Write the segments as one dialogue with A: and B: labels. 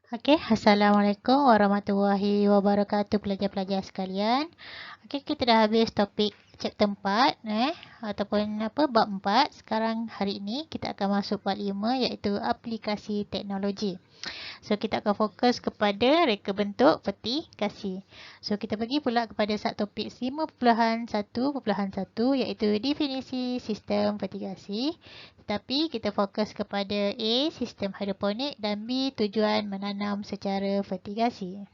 A: Okey, Assalamualaikum warahmatullahi wabarakatuh pelajar-pelajar sekalian. Okey, kita dah habis topik chapter 4 ataupun bab 4. Sekarang hari ini kita akan masuk bab 5 iaitu aplikasi teknologi. So kita akan fokus kepada reka bentuk vertikasi. So kita pergi pula kepada subtopik 5.1.1 iaitu definisi sistem vertikasi. Tetapi kita fokus kepada A, sistem hidroponik dan B, tujuan menanam secara vertikasi.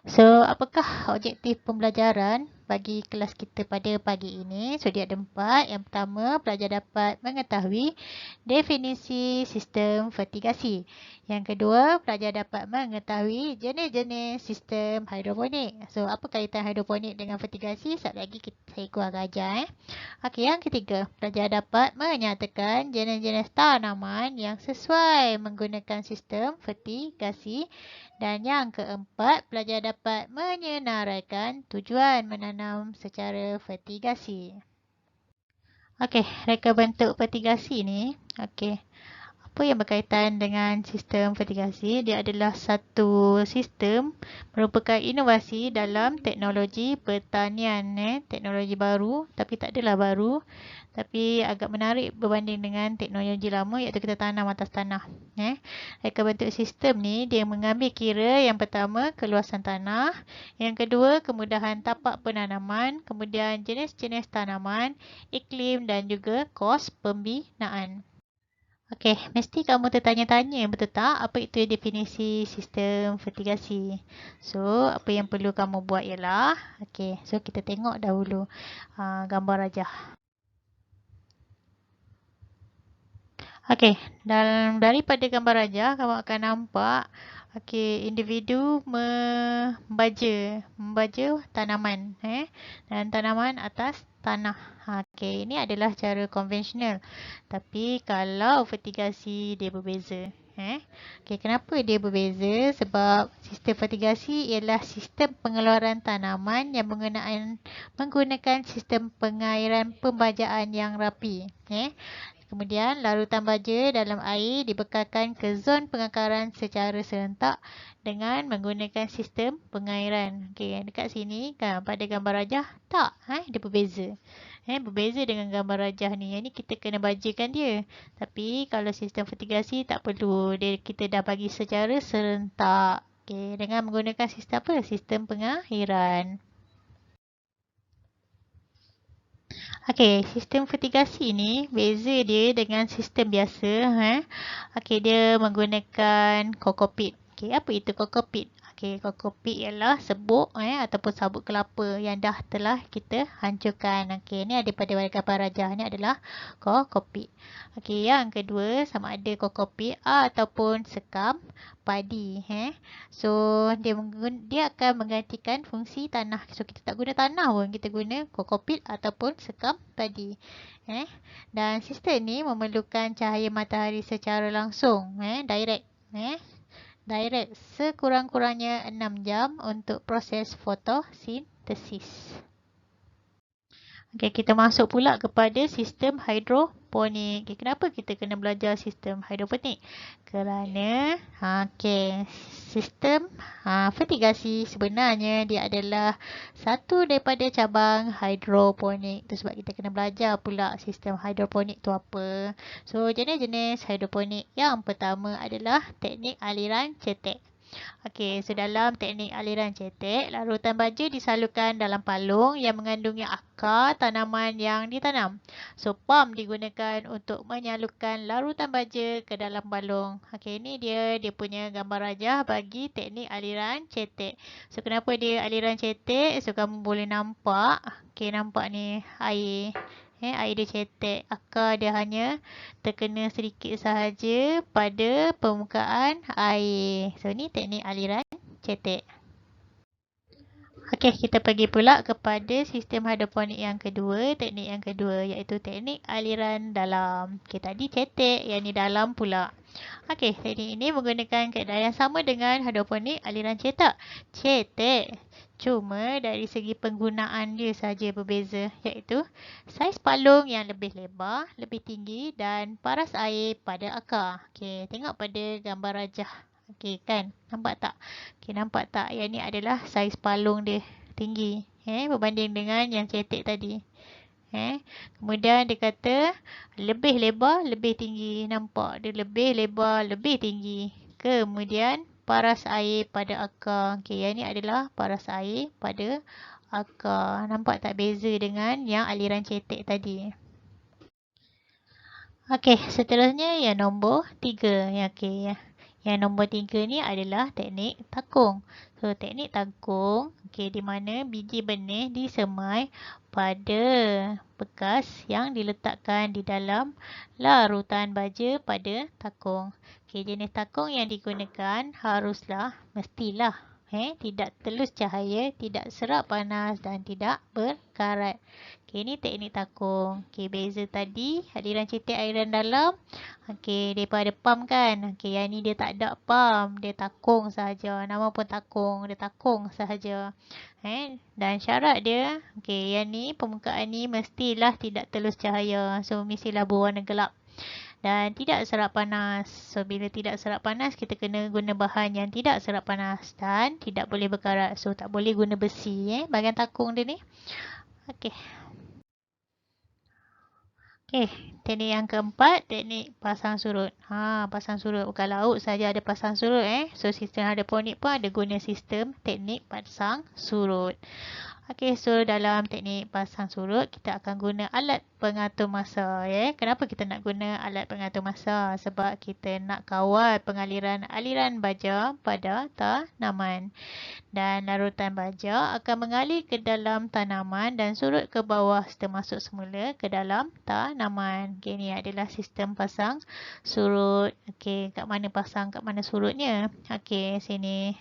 A: So, apakah objektif pembelajaran bagi kelas kita pada pagi ini? So, dia ada 4. Yang pertama, pelajar dapat mengetahui definisi sistem vertikasi. Yang kedua, pelajar dapat mengetahui jenis-jenis sistem hidroponik. So, apa kaitan hidroponik dengan vertikasi? Sekejap lagi saya akan ajar. Okey, yang ketiga, pelajar dapat menyatakan jenis-jenis tanaman yang sesuai menggunakan sistem vertikasi. Dan yang keempat, pelajar dapat menyenaraikan tujuan menanam secara vertikasi. Okey, reka bentuk vertikasi ni. Okey, apa yang berkaitan dengan sistem vertikasi? Dia adalah satu sistem merupakan inovasi dalam teknologi pertanian. Teknologi baru, tapi tak adalah baru. Tapi agak menarik berbanding dengan teknologi lama iaitu kita tanam atas tanah. Reka bentuk sistem ni dia mengambil kira yang pertama keluasan tanah, yang kedua kemudahan tapak penanaman, kemudian jenis-jenis tanaman, iklim dan juga kos pembinaan. Okey, mesti kamu tertanya-tanya betul tak apa itu definisi sistem vertikasi. So, apa yang perlu kamu buat ialah, okey, so kita tengok dahulu gambar rajah. Okey, daripada gambar rajah kamu akan nampak individu membaja tanaman dan tanaman atas tanah. Ini adalah cara konvensional. Tapi kalau vertikasi dia berbeza. Kenapa dia berbeza? Sebab sistem vertikasi ialah sistem pengeluaran tanaman yang menggunakan sistem pengairan pembajaan yang rapi. Kemudian larutan baja dalam air dibekalkan ke zon pengakaran secara serentak dengan menggunakan sistem pengairan. Dekat sini kan pada gambar rajah tak, dia berbeza. Berbeza dengan gambar rajah ni. Yang ni kita kena bajakan dia. Tapi kalau sistem vertikasi tak perlu. Kita dah bagi secara serentak. Dengan menggunakan sistem apa? Sistem pengairan. Sistem vertikasi ni beza dia dengan sistem biasa. Dia menggunakan kokopit. Apa itu kokopit? Kokopit ialah sebuk ataupun sabut kelapa yang dah telah kita hancurkan. Ni ada pada gambar rajah ni adalah kokopit. Yang kedua sama ada kokopit ataupun sekam padi. So dia akan menggantikan fungsi tanah. So kita tak guna tanah pun, kita guna kokopit ataupun sekam padi. Dan sistem ni memerlukan cahaya matahari secara langsung, direct. Direct sekurang-kurangnya 6 jam untuk proses fotosintesis. Kita masuk pula kepada sistem hidroponik. Kenapa kita kena belajar sistem hidroponik? Kerana sistem vertikasi sebenarnya dia adalah satu daripada cabang hidroponik. Itu sebab kita kena belajar pula sistem hidroponik tu apa. So, jenis-jenis hidroponik yang pertama adalah teknik aliran cetek. So dalam teknik aliran cetek, larutan baja disalurkan dalam palung yang mengandungi akar tanaman yang ditanam. So pump digunakan untuk menyalurkan larutan baja ke dalam palung. Ini dia punya gambar rajah bagi teknik aliran cetek. So kenapa dia aliran cetek? So kamu boleh nampak. Nampak ni air. Air dia cetek. Akar dia hanya terkena sedikit sahaja pada permukaan air. So, ni teknik aliran cetek. Kita pergi pula kepada sistem hidroponik yang kedua. Teknik yang kedua iaitu teknik aliran dalam. Tadi cetek, yang ni dalam pula. Okey, teknik ini menggunakan kaedah yang sama dengan hidroponik aliran cetak. Cetek. Cuma dari segi penggunaan dia saja berbeza, iaitu saiz palung yang lebih lebar, lebih tinggi dan paras air pada akar. Okey, tengok pada gambar rajah. Okey kan? Nampak tak? Okey, nampak tak? Yang ni adalah saiz palung dia tinggi. Berbanding dengan yang cetek tadi. Kemudian dia kata lebih lebar, lebih tinggi. Nampak dia lebih lebar, lebih tinggi. Kemudian paras air pada akar. Okey, yang ni adalah paras air pada akar. Nampak tak beza dengan yang aliran cetek tadi? Okey, seterusnya yang nombor 3. Okey, yang nombor 3 ni adalah teknik takung. So, teknik takung, okey, di mana biji benih disemai pada bekas yang diletakkan di dalam larutan baja pada takung. Okey, jenis takung yang digunakan mestilah tidak telus cahaya, tidak serap panas dan tidak berkarat. Okey, ini teknik takung. Okey, beza tadi aliran cetek airan dalam. Okey, daripada pam kan. Okey, yang ni dia tak ada pam, dia takung sahaja. Nama pun takung, dia takung sahaja. Dan syarat dia, okey, yang ni permukaan ni mestilah tidak telus cahaya. So, mestilah berwarna gelap. Dan tidak serap panas. So, bila tidak serap panas, kita kena guna bahan yang tidak serap panas. Dan tidak boleh berkarat. So, tak boleh guna besi. Bahagian takung dia ni. Okey. Okey, teknik yang keempat, teknik pasang surut. Pasang surut. Bukan laut saja ada pasang surut. So, sistem hidroponik pun ada guna sistem teknik pasang surut. Okey, so dalam teknik pasang surut, kita akan guna alat pengatur masa. Kenapa kita nak guna alat pengatur masa? Sebab kita nak kawal pengaliran aliran baja pada tanaman. Dan larutan baja akan mengalir ke dalam tanaman dan surut ke bawah termasuk semula ke dalam tanaman. Okey, ni adalah sistem pasang surut. Okey, kat mana pasang, kat mana surutnya? Okey, sini.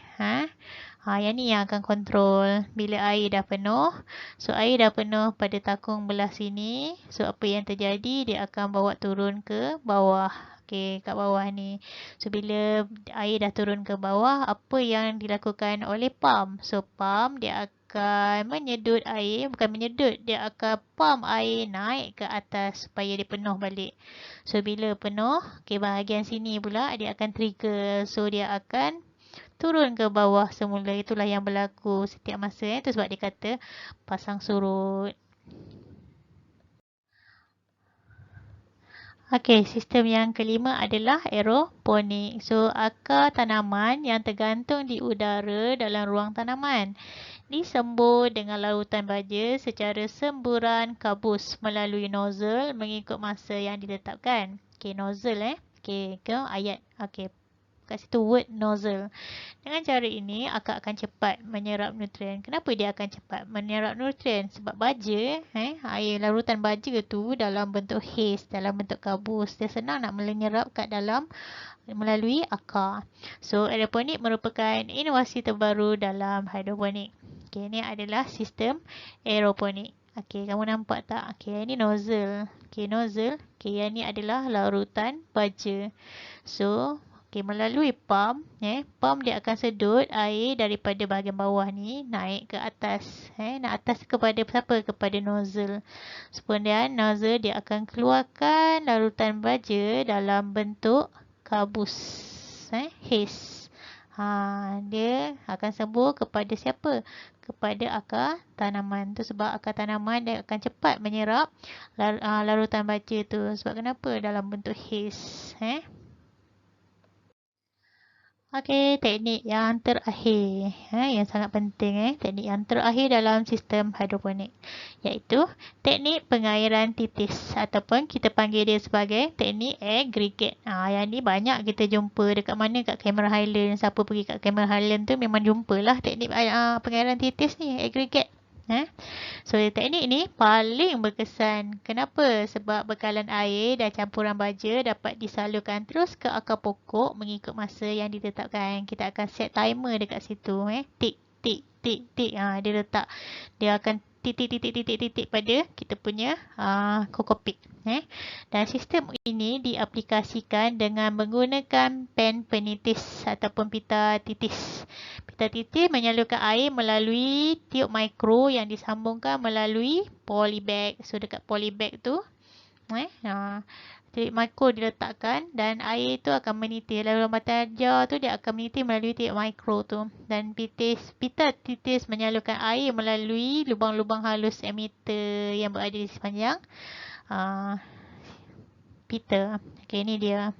A: Yang ni yang akan kontrol bila air dah penuh. So, air dah penuh pada takung belah sini. So, apa yang terjadi, dia akan bawa turun ke bawah. Okey, kat bawah ni. So, bila air dah turun ke bawah, apa yang dilakukan oleh pam? So, pam dia akan menyedut air. Bukan menyedut, dia akan pam air naik ke atas supaya dia penuh balik. So, bila penuh, okey, bahagian sini pula dia akan trigger. So, dia akan turun ke bawah semula. Itulah yang berlaku setiap masa. Itu sebab dia kata pasang surut. Okey, sistem yang kelima adalah aeroponik. So, akar tanaman yang tergantung di udara dalam ruang tanaman disembur dengan larutan baja secara semburan kabus melalui nozzle mengikut masa yang ditetapkan. Okey, nozzle Okey, ke ayat. Okey, kat situ word nozzle. Dengan cara ini, akar akan cepat menyerap nutrien. Kenapa dia akan cepat menyerap nutrien? Sebab baja, air larutan baja tu dalam bentuk haze, dalam bentuk kabus. Dia senang nak menyerap kat dalam melalui akar. So, aeroponik merupakan inovasi terbaru dalam hidroponik. Okey, ini adalah sistem aeroponik. Okey, kamu nampak tak? Okey, ini nozzle. Okey, nozzle. Okey, yang ni adalah larutan baja. So, melalui pam, pam dia akan sedut air daripada bahagian bawah ni naik ke atas. Nak atas kepada siapa? Kepada nozzle. Kemudian nozzle dia akan keluarkan larutan baja dalam bentuk kabus. Haze. Dia akan sembur kepada siapa? Kepada akar tanaman. Tu sebab akar tanaman dia akan cepat menyerap larutan baja tu. Sebab kenapa? Dalam bentuk haze. Okey, teknik yang terakhir, yang sangat penting, teknik yang terakhir dalam sistem hidroponik, iaitu teknik pengairan titis ataupun kita panggil dia sebagai teknik aggregate. Yang ni banyak kita jumpa dekat mana, kat Cameron Highland. Siapa pergi kat Cameron Highland tu memang jumpalah teknik pengairan titis ni, aggregate. So, teknik ni paling berkesan. Kenapa? Sebab bekalan air dan campuran baja dapat disalurkan terus ke akar pokok mengikut masa yang ditetapkan. Kita akan set timer dekat situ. Tik, tik, tik, tik. Dia letak. Dia akan titik-titik pada kita punya Cocopeat. Dan sistem ini diaplikasikan dengan menggunakan pen penitis ataupun pita titis. Pita titis menyalurkan air melalui tiup mikro yang disambungkan melalui polybag. So dekat polybag tu tiup mikro diletakkan dan air tu akan menitis. Lalu lambatan ajar tu dia akan menitis melalui tiup mikro tu. Dan pita titis menyalurkan air melalui lubang-lubang halus emitter yang berada di sepanjang pita. Okey, ni dia.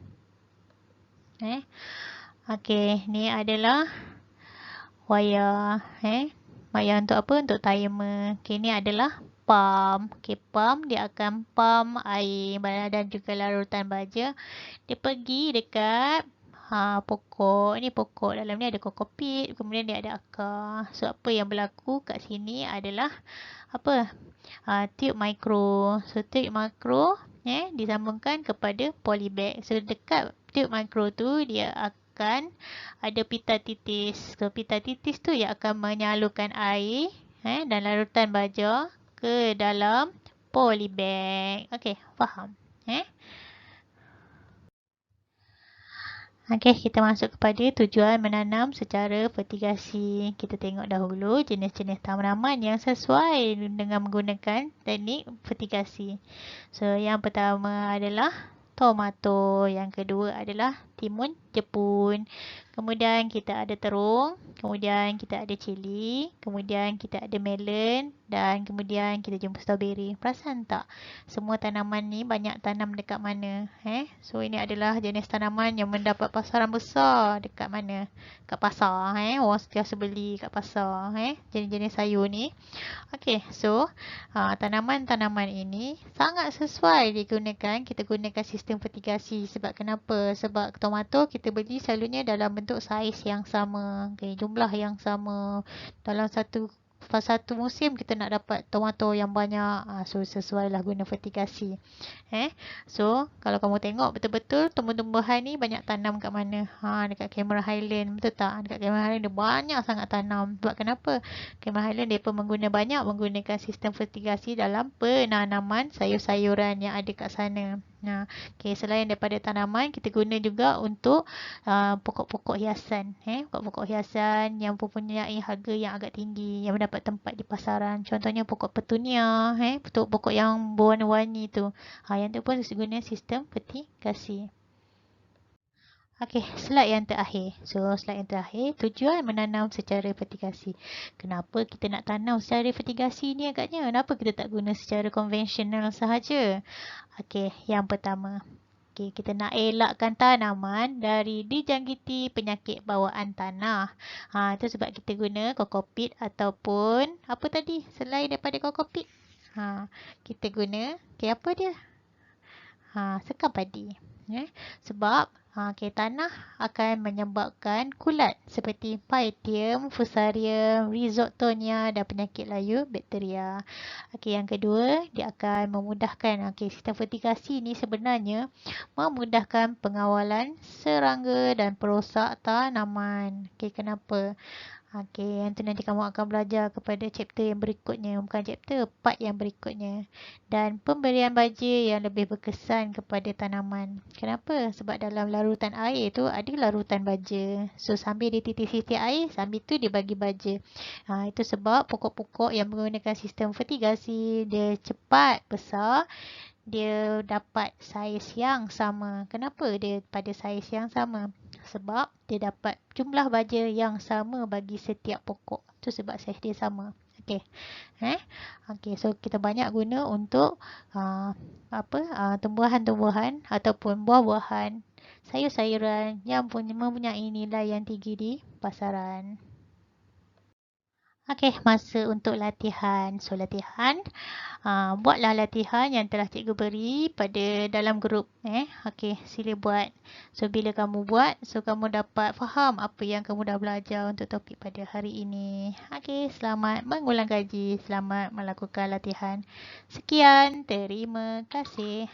A: Okey, ni adalah wayar. Wayar untuk apa? Untuk timer. Okey, ni adalah pump. Okey, pump dia akan pump air dan juga larutan baja. Dia pergi dekat pokok. Ni pokok. Dalam ni ada Cocopeat. Kemudian dia ada akar. So, apa yang berlaku kat sini adalah apa? Tiup mikro. So, tiup mikro disambungkan kepada polybag. So, dekat tiup mikro tu dia akan ada pita titis. So, pita titis tu yang akan menyalurkan air dan larutan baja ke dalam polybag. Okey, faham? Okey, kita masuk kepada tujuan menanam secara fertigasi. Kita tengok dahulu jenis-jenis tanaman yang sesuai dengan menggunakan teknik fertigasi. So, yang pertama adalah tomato. Yang kedua adalah timun Jepun. Kemudian kita ada terung. Kemudian kita ada cili. Kemudian kita ada melon. Dan kemudian kita jumpa strawberry. Perasan tak? Semua tanaman ni banyak tanam dekat mana? So, ini adalah jenis tanaman yang mendapat pasaran besar dekat mana? Kat pasar. Orang sentiasa beli kat pasar. Jenis-jenis sayur ni. Okey, so tanaman-tanaman ini sangat sesuai digunakan. Kita gunakan sistem fertigasi. Sebab kenapa? Sebab tomato kita beli selalunya dalam bentuk saiz yang sama. Okay, jumlah yang sama. Dalam satu musim kita nak dapat tomato yang banyak. So, sesuailah guna fertigasi. So, kalau kamu tengok betul-betul tumbuh-tumbuhan ni banyak tanam kat mana? Dekat Cameron Highland. Betul tak? Dekat Cameron Highland dia banyak sangat tanam. Sebab kenapa? Cameron Highland dia pun menggunakan sistem fertigasi dalam penanaman sayur-sayuran yang ada kat sana. Okay, selain daripada tanaman, kita guna juga untuk pokok-pokok hiasan. Pokok-pokok hiasan yang mempunyai harga yang agak tinggi, yang mendapat tempat di pasaran. Contohnya pokok petunia, pokok yang berwarna-warni tu. Yang tu pun guna sistem fertigasi. Okey, slide yang terakhir. So, slide yang terakhir, tujuan menanam secara fertigasi. Kenapa kita nak tanam secara fertigasi ni agaknya? Kenapa kita tak guna secara konvensional sahaja? Okey, yang pertama. Okey, kita nak elakkan tanaman dari dijangkiti penyakit bawaan tanah. Itu sebab kita guna Cocopeat ataupun apa tadi selain daripada Cocopeat? Kita guna, apa dia? Sekam padi. Sebab tanah akan menyebabkan kulat seperti Pythium, Fusarium, Rhizoctonia dan penyakit layu bakteria. Yang kedua, dia akan memudahkan sistem fertigasi ni sebenarnya memudahkan pengawalan serangga dan perosak tanaman. Kenapa? Yang tu nanti kamu akan belajar kepada chapter yang berikutnya. Bukan chapter, part yang berikutnya. Dan pemberian baja yang lebih berkesan kepada tanaman. Kenapa? Sebab dalam larutan air tu ada larutan baja. So, sambil dia titis-titis air, sambil tu dia bagi baja. Itu sebab pokok-pokok yang menggunakan sistem fertigasi, dia cepat besar. Dia dapat saiz yang sama. Kenapa dia pada saiz yang sama? Sebab dia dapat jumlah baja yang sama bagi setiap pokok. Itu sebab saiz dia sama. So kita banyak guna untuk tumbuhan-tumbuhan ataupun buah-buahan, sayur-sayuran yang mempunyai nilai yang tinggi di pasaran. Masa untuk latihan. So, latihan. Buatlah latihan yang telah cikgu beri pada dalam grup. Sila buat. So, bila kamu buat, so kamu dapat faham apa yang kamu dah belajar untuk topik pada hari ini. Selamat mengulang kaji. Selamat melakukan latihan. Sekian. Terima kasih.